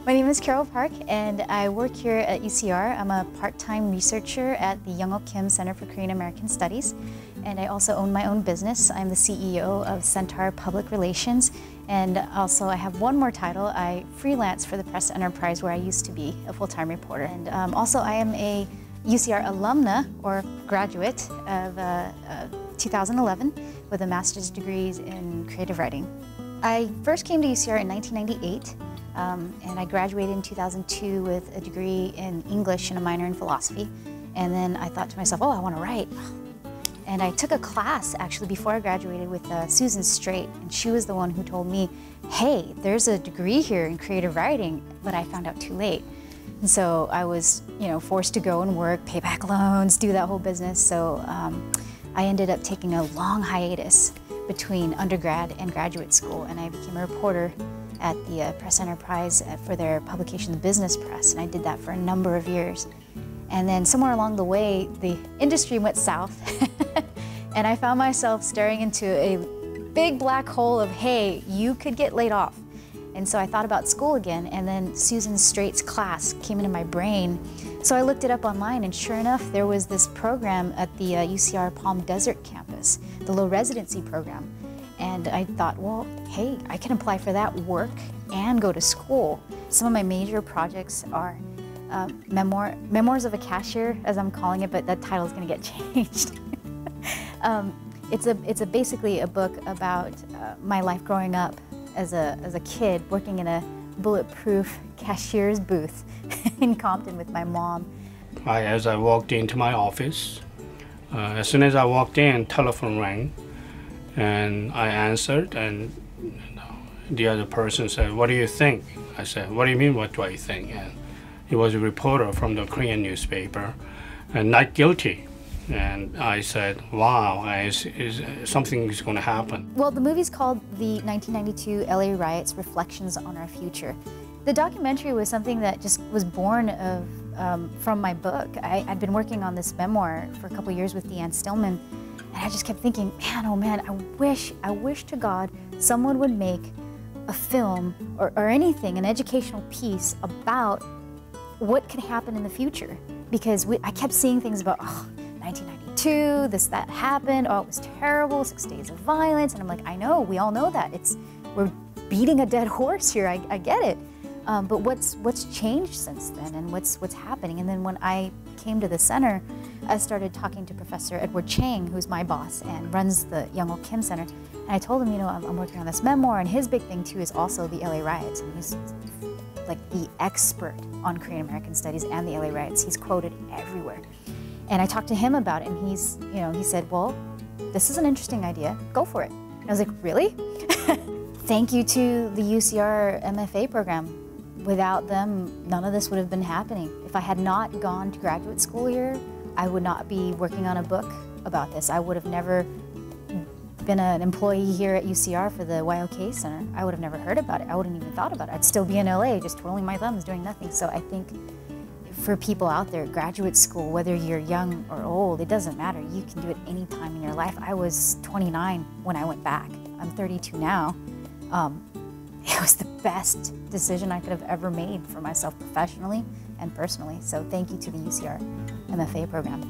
My name is Carol Park, and I work here at UCR. I'm a part-time researcher at the Young-Ok Kim Center for Korean American Studies, and I also own my own business. I'm the CEO of Centaur Public Relations, and also I have one more title. I freelance for the press enterprise where I used to be a full-time reporter. And also I am a UCR alumna, or graduate, of 2011 with a master's degree in creative writing. I first came to UCR in 1998. And I graduated in 2002 with a degree in English and a minor in philosophy. And then I thought to myself, oh, I want to write. And I took a class actually before I graduated with Susan Straight, and she was the one who told me, hey, there's a degree here in creative writing, but I found out too late. And so I was, forced to go and work, pay back loans, do that whole business. So I ended up taking a long hiatus between undergrad and graduate school, and I became a reporter at the press enterprise for their publication, The Business Press, and I did that for a number of years. And then somewhere along the way, the industry went south, and I found myself staring into a big black hole of, hey, you could get laid off. And so I thought about school again, and then Susan Straight's class came into my brain. So I looked it up online, and sure enough, there was this program at the UCR Palm Desert campus, the low residency program. And I thought, well, hey, I can apply for that, work, and go to school. Some of my major projects are Memoirs of a Cashier, as I'm calling it, but that title is going to get changed. It's basically a book about my life growing up as a kid, working in a bulletproof cashier's booth in Compton with my mom. As I walked into my office, as soon as I walked in, telephone rang. And I answered, and the other person said, what do you think? I said, what do you mean, what do I think? And he was a reporter from the Korean newspaper, and not guilty. And I said, wow, something is going to happen. Well, the movie's called the 1992 LA Riots, Reflections on Our Future. The documentary was something that just was born of, from my book. I'd been working on this memoir for a couple years with Deanne Stillman. And I just kept thinking, man, oh man, I wish to God someone would make a film or anything, an educational piece about what could happen in the future. Because I kept seeing things about, 1992, that happened, oh, it was terrible, 6 days of violence. And I'm like, I know, we all know that. We're beating a dead horse here, I get it. But what's changed since then, and what's happening? And then when I came to the center, I started talking to Professor Edward Chang, who's my boss and runs the Young-Ok Kim Center. And I told him, I'm working on this memoir, and his big thing too is also the LA Riots. And he's like the expert on Korean American studies and the LA Riots. He's quoted everywhere. And I talked to him about it, and he said, well, this is an interesting idea, go for it. And I was like, really? Thank you to the UCR MFA program. Without them, none of this would have been happening. If I had not gone to graduate school here, I would not be working on a book about this. I would have never been an employee here at UCR for the YOK Center. I would have never heard about it. I wouldn't even thought about it. I'd still be in LA just twirling my thumbs doing nothing. So I think for people out there, graduate school, whether you're young or old, it doesn't matter. You can do it any time in your life. I was 29 when I went back. I'm 32 now. It was the best decision I could have ever made for myself professionally and personally. So thank you to the UCR MFA program.